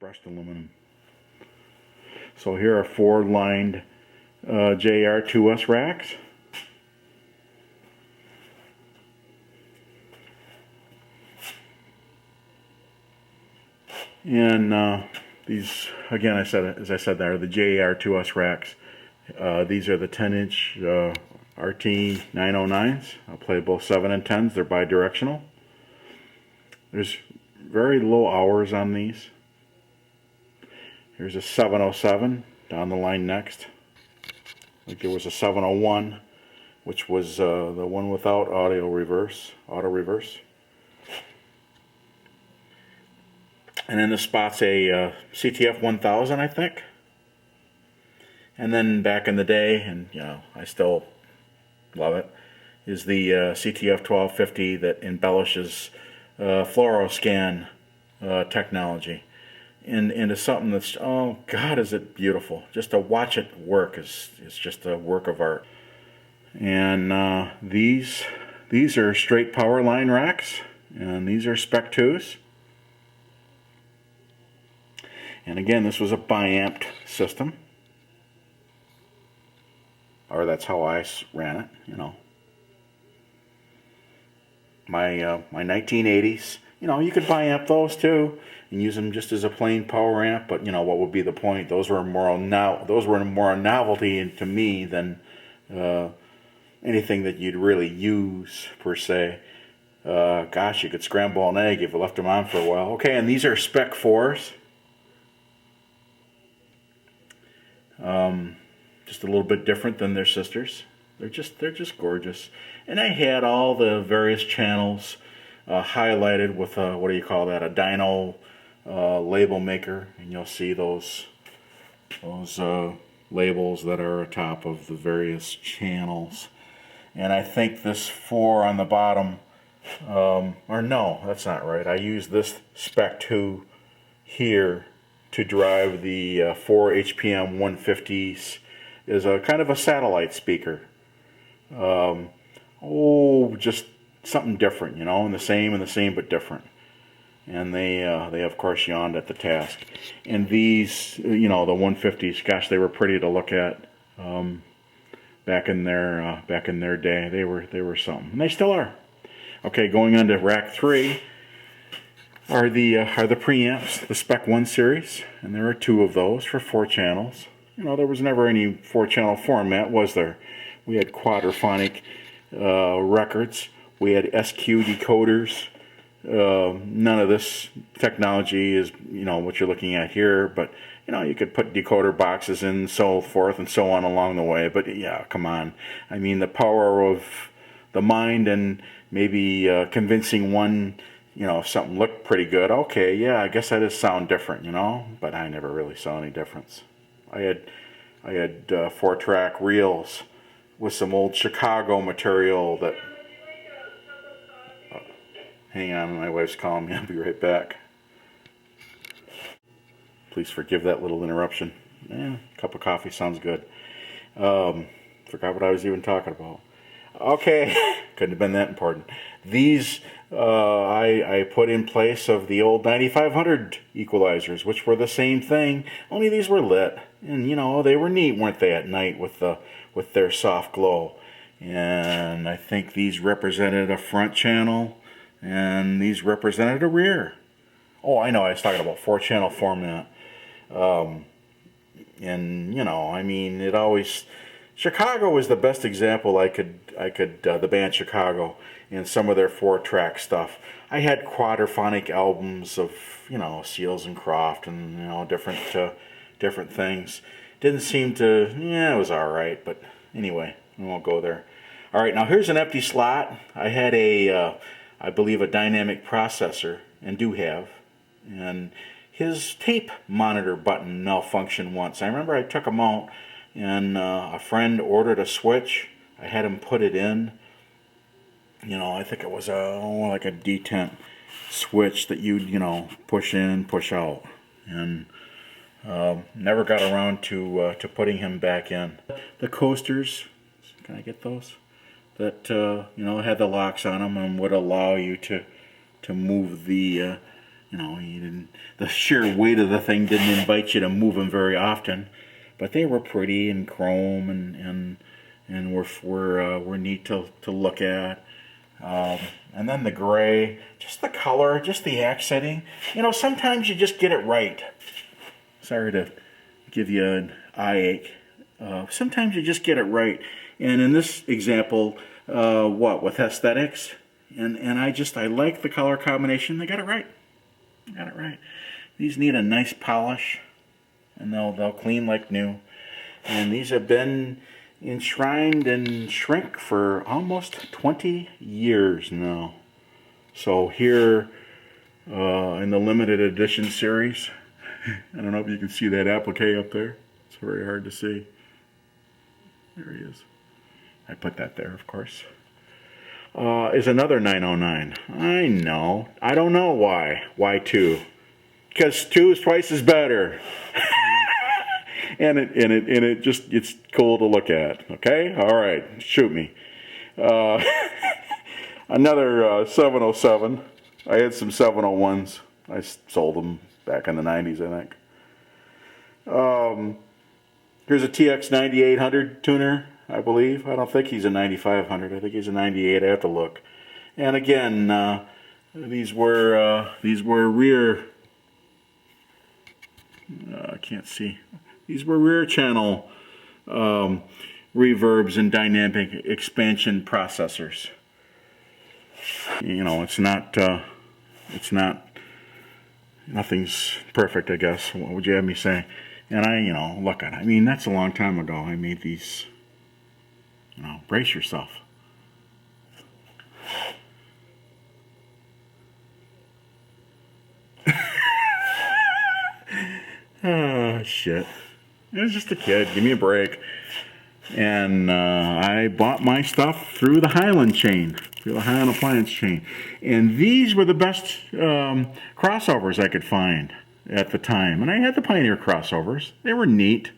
brushed aluminum. So here are four lined JR2S racks. And these, again, as I said, they are the JR2S racks. These are the 10-inch RT 909s. I'll play both 7 and 10s. They're bidirectional. There's very low hours on these. Here's a 707 down the line next. Like there was a 701, which was the one without auto reverse. And then this spot's a CTF 1000, I think. And then back in the day, and you know, I still love it, is the CTF 1250 that embellishes fluoroscan technology into something that's, oh God, is it beautiful. Just to watch it work is just a work of art. And these are straight power line racks, and these are Spec 2s. And again, this was a biamped system, or that's how I ran it, you know. My 1980s, you know, you could biamp those too and use them just as a plain power amp, but you know, what would be the point? Those were more a novelty to me than anything that you'd really use per se. Gosh, you could scramble an egg if you left them on for a while. Okay, and these are Spec 4s. Just a little bit different than their sisters. They're just gorgeous. And I had all the various channels highlighted with what do you call that? A dyno label maker, and you'll see those labels that are atop of the various channels. And I think this 4 on the bottom, or no, that's not right. I used this Spec 2 here to drive the 4 HPM 150s is a kind of a satellite speaker. Just something different, you know, and the same but different. And they of course yawned at the task. And these, you know, the 150s, gosh, they were pretty to look at. Back in their day, they were something, and they still are. Okay, going on to rack 3. Are the preamps, the Spec 1 series, and there are 2 of those for 4 channels. You know, there was never any 4-channel format, was there? We had quadraphonic records. We had SQ decoders. None of this technology is, you know, what you're looking at here, but you know, you could put decoder boxes in, and so forth and so on along the way. But yeah, come on. I mean, the power of the mind and maybe convincing one, you know, if something looked pretty good, okay, yeah, I guess that does sound different, you know, but I never really saw any difference. I had 4-track reels with some old Chicago material that, hang on, my wife's calling me, I'll be right back. Please forgive that little interruption. A cup of coffee sounds good. Forgot what I was even talking about. Okay, couldn't have been that important. These I put in place of the old 9500 equalizers, which were the same thing, only these were lit, and you know, they were neat, weren't they, at night with their soft glow. And I think these represented a front channel, and these represented a rear. Oh, I know, I was talking about 4-channel format. And you know, I mean, it always, Chicago was the best example I could the band Chicago, and some of their 4-track stuff. I had quadraphonic albums of, you know, Seals and Croft and, you know, different things. Didn't seem to, yeah, it was all right, but anyway, we won't go there. All right, now here's an empty slot. I had I believe a dynamic processor, and do have, and his tape monitor button malfunctioned once. I remember I took him out, and a friend ordered a switch. I had him put it in. You know, I think it was like a detent switch that you'd, you know, push in, push out, and never got around to putting him back in. The coasters, can I get those? That you know, had the locks on them and would allow you to move the You know, the sheer weight of the thing didn't invite you to move them very often, but they were pretty and chrome and were neat to look at. And then the gray, just the color, just the accenting. You know, sometimes you just get it right. Sorry to give you an eye ache. Sometimes you just get it right. And in this example, with aesthetics, and I like the color combination. They got it right. Got it right. These need a nice polish, and they'll clean like new. And these have been enshrined in shrink for almost 20 years now. So here in the limited edition series, I don't know if you can see that applique up there. It's very hard to see. There he is. I put that there, of course. Is another 909. I know. I don't know why. Why 2? Because 2 is twice as better. and it's cool to look at. Okay? All right. Shoot me. Another 707. I had some 701s. I sold them back in the 90s, I think. Here's a TX 9800 tuner, I believe. I don't think he's a 9500. I think he's a 98. I have to look. And again, these were rear. I can't see. These were rear channel reverbs and dynamic expansion processors. You know, it's not. Nothing's perfect, I guess. What would you have me say? And look at it. I mean, that's a long time ago. I made these. Brace yourself. Oh, shit. I was just a kid. Give me a break. And I bought my stuff through the Highland chain, through the Highland Appliance chain. And these were the best crossovers I could find at the time. And I had the Pioneer crossovers. They were neat.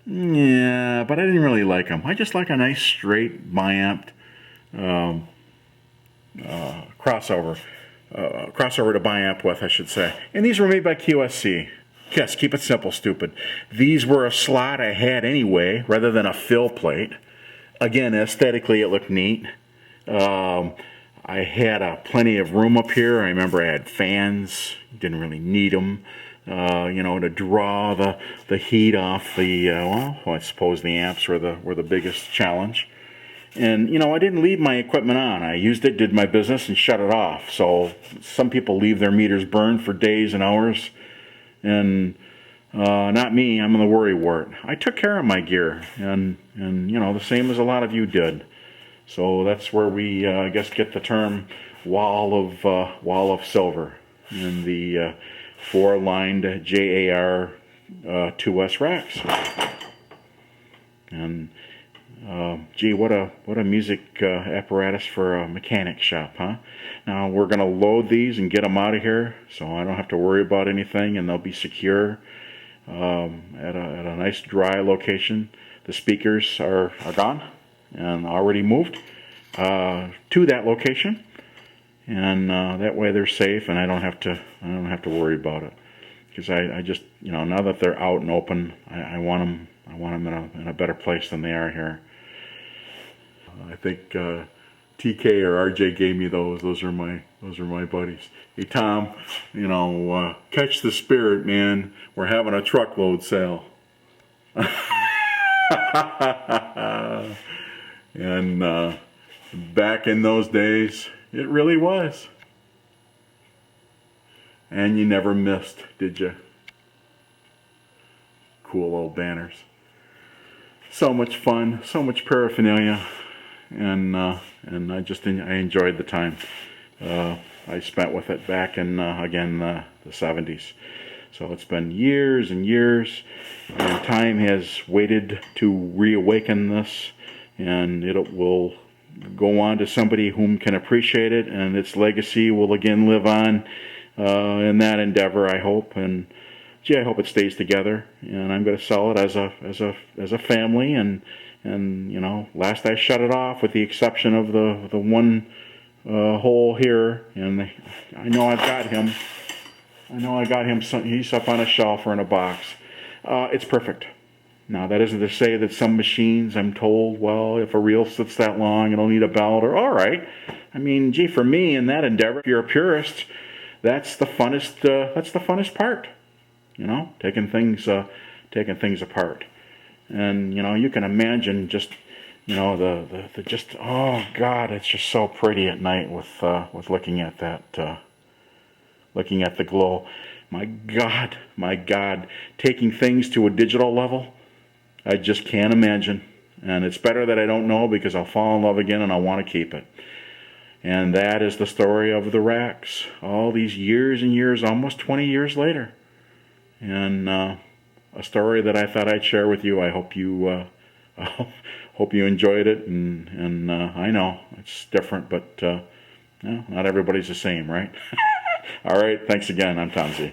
Yeah, but I didn't really like them. I just like a nice straight biamped crossover. Crossover to biamp with, I should say. And these were made by QSC. Yes, keep it simple, stupid. These were a slot I had anyway, rather than a fill plate. Again, aesthetically, it looked neat. I had plenty of room up here. I remember I had fans. Didn't really need them, to draw the heat off the. I suppose the amps were the biggest challenge. And I didn't leave my equipment on. I used it, did my business, and shut it off. So some people leave their meters burned for days and hours. And not me. I'm in the worry wart. I took care of my gear, and the same as a lot of you did. So that's where we, I guess, get the term wall of silver in the 4-lined JAR 2S racks. And gee, what a music apparatus for a mechanic shop, huh? Now we're going to load these and get them out of here, so I don't have to worry about anything, and they'll be secure at a nice dry location. The speakers are gone and already moved to that location, and that way they're safe, and I don't have to worry about it, because I just now that they're out and open, I want them in a better place than they are here. I think TK or RJ gave me those. Those are my buddies. Hey Tom, catch the spirit, man. We're having a truckload sale. And back in those days, it really was. And you never missed, did you? Cool old banners. So much fun, so much paraphernalia. And I enjoyed the time I spent with it back in the 70s. So it's been years and years, and time has waited to reawaken this, and it will go on to somebody whom can appreciate it, and its legacy will again live on in that endeavor, I hope. And I hope it stays together, and I'm going to sell it as a family. And last I shut it off, with the exception of the one hole here, and I know I've got him. I know I got him some, he's up on a shelf or in a box. It's perfect. Now, that isn't to say that some machines, I'm told, well, if a reel sits that long, it'll need a belt, or all right. I mean, gee, for me in that endeavor, if you're a purist, that's the funnest part. You know, taking things apart. And, you know, you can imagine just, you know, the just, oh God, it's just so pretty at night with looking at that, looking at the glow. My God, taking things to a digital level, I just can't imagine. And it's better that I don't know, because I'll fall in love again and I'll want to keep it. And that is the story of the Rax. All these years and years, almost 20 years later. And a story that I thought I'd share with you. I hope you hope you enjoyed it. And I know it's different, but not everybody's the same, right? All right, thanks again. I'm Tom Z.